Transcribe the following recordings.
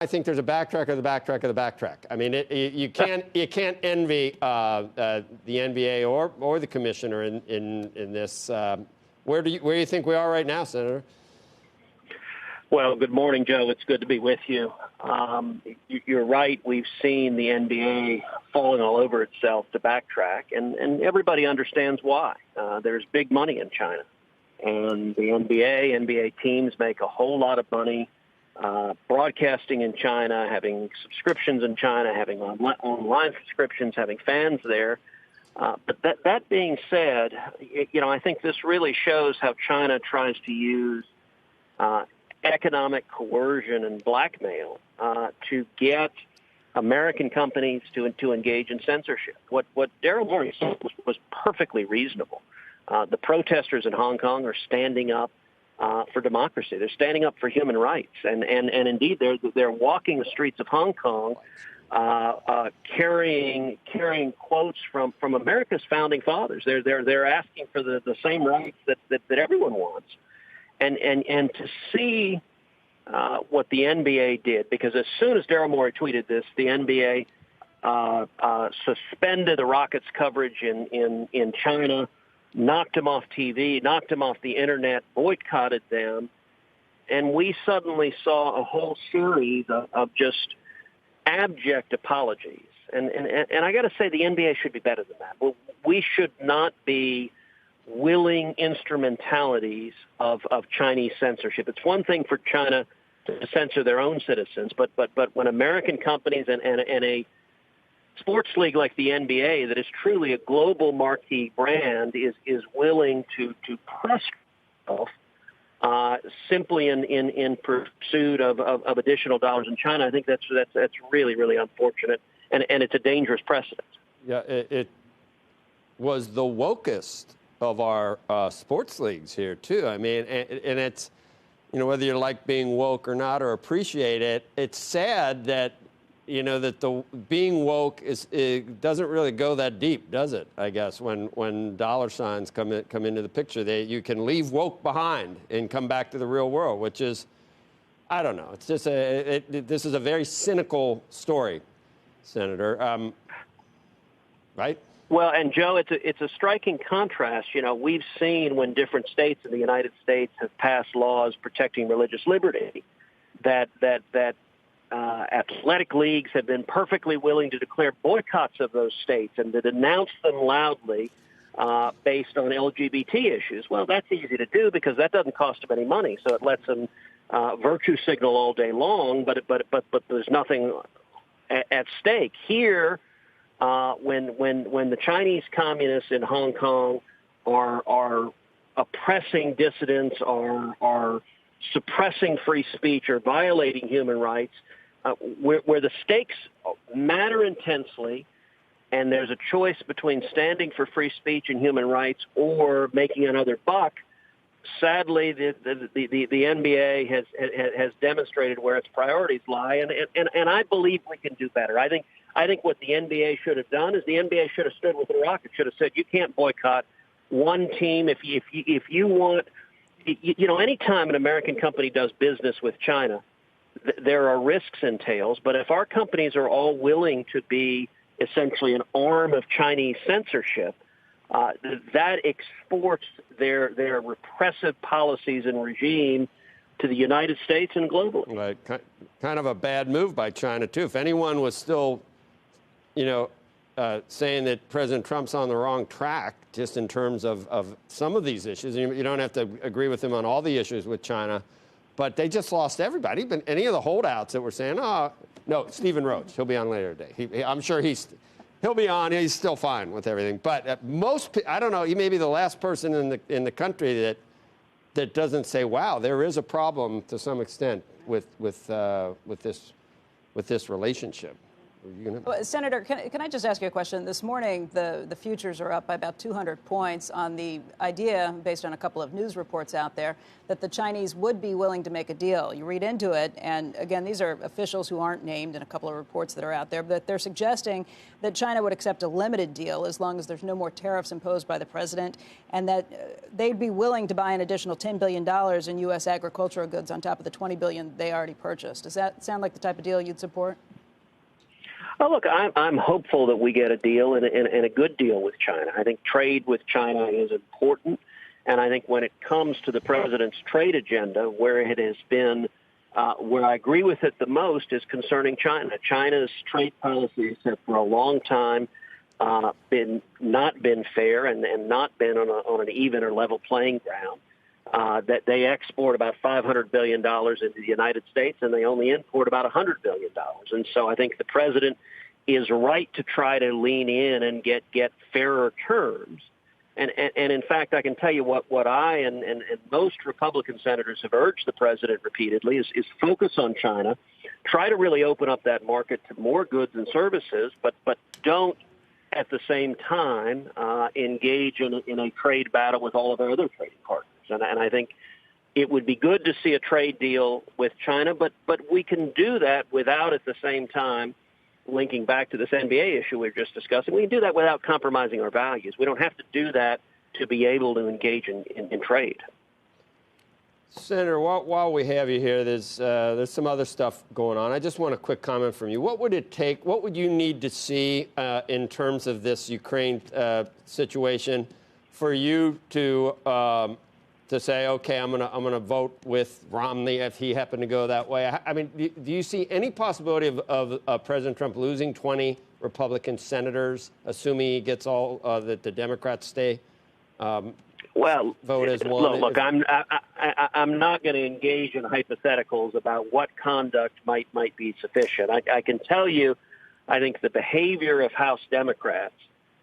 I think there's a backtrack of the backtrack of the backtrack. I mean, you can't envy the NBA or the commissioner in this. Where do you think we are right now, Senator? Well, good morning, Joe. It's good to be with you. You're right. We've seen the NBA falling all over itself to backtrack, and everybody understands why. There's big money in China, and the NBA teams make a whole lot of money broadcasting in China, having subscriptions in China, having online subscriptions, having fans there. But that being said, I think this really shows how China tries to use economic coercion and blackmail to get American companies to engage in censorship. What Daryl Morey said was perfectly reasonable. The protesters in Hong Kong are standing up for democracy. They're standing up for human rights, and indeed they're walking the streets of Hong Kong, carrying quotes from America's founding fathers. They're asking for the same rights that everyone wants, and to see what the NBA did, because as soon as Daryl Morey tweeted this, the NBA suspended the Rockets coverage in China, knocked them off TV, knocked them off the internet, boycotted them, and we suddenly saw a whole series of just abject apologies. And I got to say, the NBA should be better than that. We should not be willing instrumentalities of Chinese censorship. It's one thing for China to censor their own citizens, but when American companies and a sports league like the NBA, that is truly a global marquee brand, is willing to press itself simply in pursuit of additional dollars in China, I think that's really, really unfortunate, and it's a dangerous precedent. Yeah, it was the wokest of our sports leagues here too. I mean, and it's, whether you like being woke or not or appreciate it, it's sad that that the being woke it doesn't really go that deep, does it? I guess when dollar signs come into the picture, you can leave woke behind and come back to the real world, which is, I don't know. It's just this is a very cynical story, Senator. Right? Well, and Joe, it's a striking contrast. We've seen when different states in the United States have passed laws protecting religious liberty, that athletic leagues have been perfectly willing to declare boycotts of those states and to denounce them loudly based on LGBT issues. Well, that's easy to do because that doesn't cost them any money, so it lets them virtue signal all day long. But there's nothing at stake here. When the Chinese communists in Hong Kong are oppressing dissidents, are suppressing free speech, or violating human rights, where the stakes matter intensely, and there's a choice between standing for free speech and human rights or making another buck. Sadly, the NBA has demonstrated where its priorities lie, and I believe we can do better. I think what the NBA should have done is the NBA should have stood with the Rockets, should have said, you can't boycott one team if you want. Any time an American company does business with China, there are risks entails. But if our companies are all willing to be essentially an arm of Chinese censorship, that exports their repressive policies and regime to the United States and globally. Right. Kind of a bad move by China, too. If anyone was still, saying that President Trump's on the wrong track, just in terms of some of these issues, you don't have to agree with him on all the issues with China, but they just lost everybody. Even any of the holdouts that were saying, oh, no, Stephen Roach, he'll be on later today. I'm sure he'll be on. He's still fine with everything. But I don't know, he may be the last person in the country that doesn't say, wow, there is a problem to some extent with this relationship. Well, Senator, can I just ask you a question? This morning, the futures are up by about 200 points on the idea, based on a couple of news reports out there, that the Chinese would be willing to make a deal. You read into it, and again, these are officials who aren't named in a couple of reports that are out there, but they're suggesting that China would accept a limited deal as long as there's no more tariffs imposed by the president, and that they'd be willing to buy an additional $10 billion in U.S. agricultural goods on top of the $20 billion they already purchased. Does that sound like the type of deal you'd support? Well, look, I'm hopeful that we get a deal and a good deal with China. I think trade with China is important, and I think when it comes to the president's trade agenda, where it has been, where I agree with it the most is concerning China. China's trade policies have for a long time not been fair and not been on an even or level playing ground. That they export about $500 billion into the United States, and they only import about $100 billion. And so I think the president is right to try to lean in and get fairer terms. And in fact, I can tell you what I and most Republican senators have urged the president repeatedly is focus on China, try to really open up that market to more goods and services, but don't at the same time engage in a trade battle with all of our other trading partners. And I think it would be good to see a trade deal with China, but we can do that without at the same time linking back to this NBA issue we were just discussing. We can do that without compromising our values. We don't have to do that to be able to engage in trade. Senator, while we have you here, there's some other stuff going on. I just want a quick comment from you. What would it take? What would you need to see in terms of this Ukraine situation for you to say, okay, I'm gonna vote with Romney if he happened to go that way? I mean, do you see any possibility of President Trump losing 20 Republican senators, assuming he gets all that the Democrats stay? Vote as one. Look, I'm not going to engage in hypotheticals about what conduct might be sufficient. I can tell you, I think the behavior of House Democrats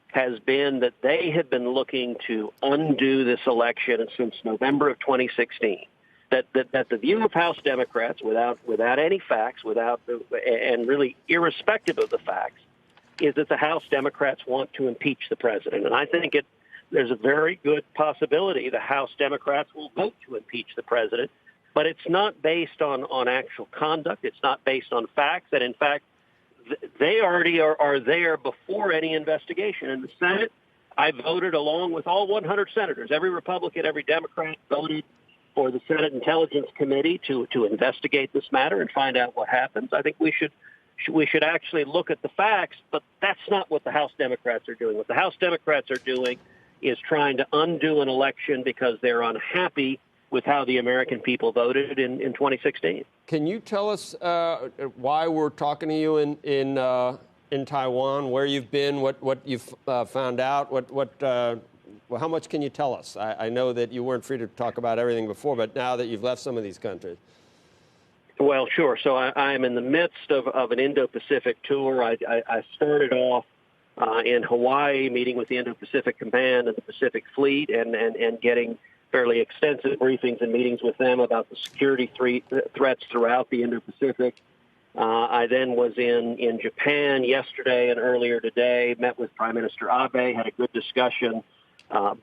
has been that they have been looking to undo this election since November of 2016. That the view of House Democrats, without any facts, and really irrespective of the facts, is that the House Democrats want to impeach the president. And I think there's a very good possibility the House Democrats will vote to impeach the president, but it's not based on actual conduct. It's not based on facts. And in fact, they already are there before any investigation. In the Senate, I voted along with all 100 senators. Every Republican, every Democrat voted for the Senate Intelligence Committee to investigate this matter and find out what happens. I think we should actually look at the facts, but that's not what the House Democrats are doing. What the House Democrats are doing is trying to undo an election because they're unhappy with how the American people voted in 2016. Can you tell us why we're talking to you in Taiwan, where you've been, what you've found out, how much can you tell us? I know that you weren't free to talk about everything before, but now that you've left some of these countries. Well, sure. So I'm in the midst of an Indo-Pacific tour. I started off in Hawaii, meeting with the Indo-Pacific Command and the Pacific Fleet and getting fairly extensive briefings and meetings with them about the security threats throughout the Indo-Pacific. I then was in Japan yesterday and earlier today, met with Prime Minister Abe, had a good discussion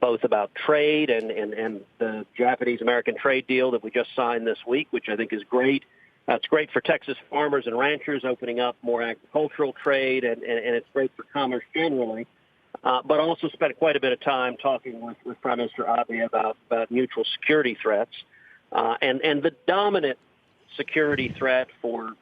both about trade and the Japanese-American trade deal that we just signed this week, which I think is great. It's great for Texas farmers and ranchers, opening up more agricultural trade, and it's great for commerce generally. But also spent quite a bit of time talking with Prime Minister Abe about mutual security threats. And the dominant security threat for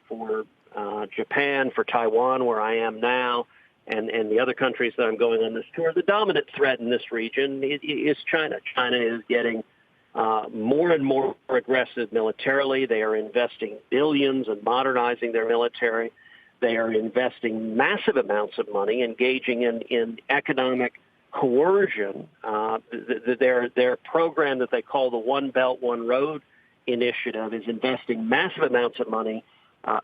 Japan, for Taiwan, where I am now, and the other countries that I'm going on this tour, the dominant threat in this region is China. China is getting more and more aggressive militarily. They are investing billions in modernizing their military. They are investing massive amounts of money, engaging in economic coercion. Their program that they call the One Belt, One Road initiative is investing massive amounts of money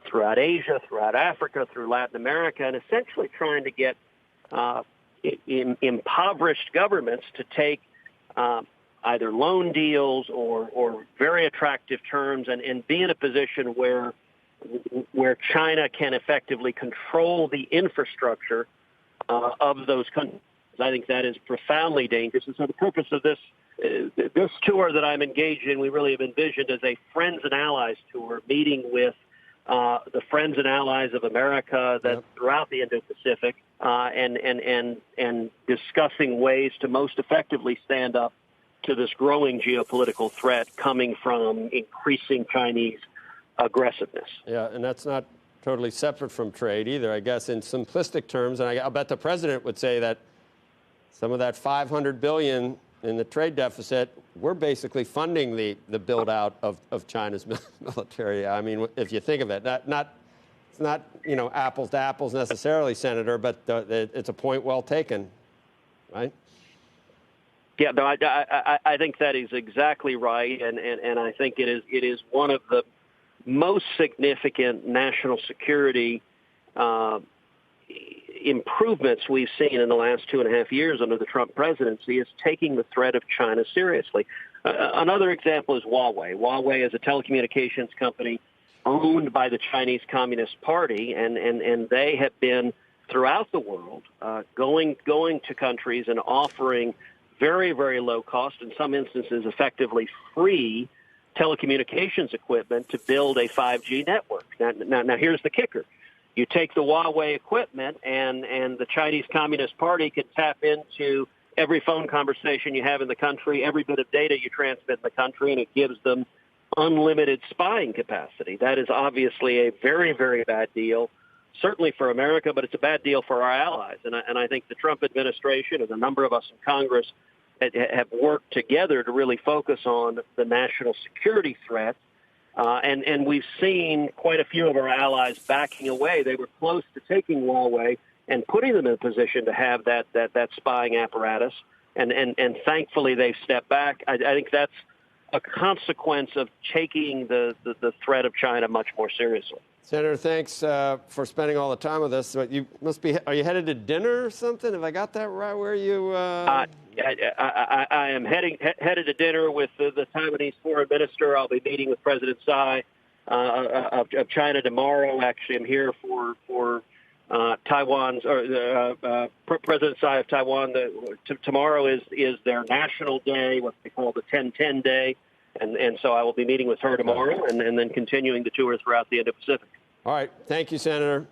throughout Asia, throughout Africa, through Latin America, and essentially trying to get impoverished governments to take either loan deals or very attractive terms and be in a position where where China can effectively control the infrastructure of those countries. I think that is profoundly dangerous. And so the purpose of this tour that I'm engaged in, we really have envisioned as a friends and allies tour, meeting with the friends and allies of America that throughout the Indo-Pacific, and discussing ways to most effectively stand up to this growing geopolitical threat coming from increasing Chinese aggressiveness. Yeah, and that's not totally separate from trade either, I guess, in simplistic terms. And I'll bet the president would say that some of that $500 billion in the trade deficit, we're basically funding the build out of China's military. I mean, if you think of it, it's not apples to apples necessarily, Senator, but it's a point well taken, right? Yeah, no, I think that is exactly right, and I think it is one of the most significant national security improvements we've seen in the last 2.5 years under the Trump presidency is taking the threat of China seriously. Another example is Huawei. Huawei is a telecommunications company owned by the Chinese Communist Party, and they have been throughout the world going to countries and offering very, very low cost, in some instances effectively free telecommunications equipment to build a 5G network. Now here's the kicker. You take the Huawei equipment and the Chinese Communist Party can tap into every phone conversation you have in the country, every bit of data you transmit in the country, and it gives them unlimited spying capacity. That is obviously a very, very bad deal, certainly for America, but it's a bad deal for our allies. And I think the Trump administration and a number of us in Congress have worked together to really focus on the national security threat. And we've seen quite a few of our allies backing away. They were close to taking Huawei and putting them in a position to have that spying apparatus. And thankfully they've stepped back. I think that's a consequence of taking the threat of China much more seriously. Senator, thanks for spending all the time with us. You must be, are you headed to dinner or something? Have I got that right? Where are you? I am headed to dinner with the Taiwanese foreign minister. I'll be meeting with President Tsai of China tomorrow. Actually, I'm here for Taiwan's President Tsai of Taiwan. Tomorrow is their national day, what they call the 10-10 day. And so I will be meeting with her tomorrow and then continuing the tour throughout the Indo-Pacific. All right. Thank you, Senator.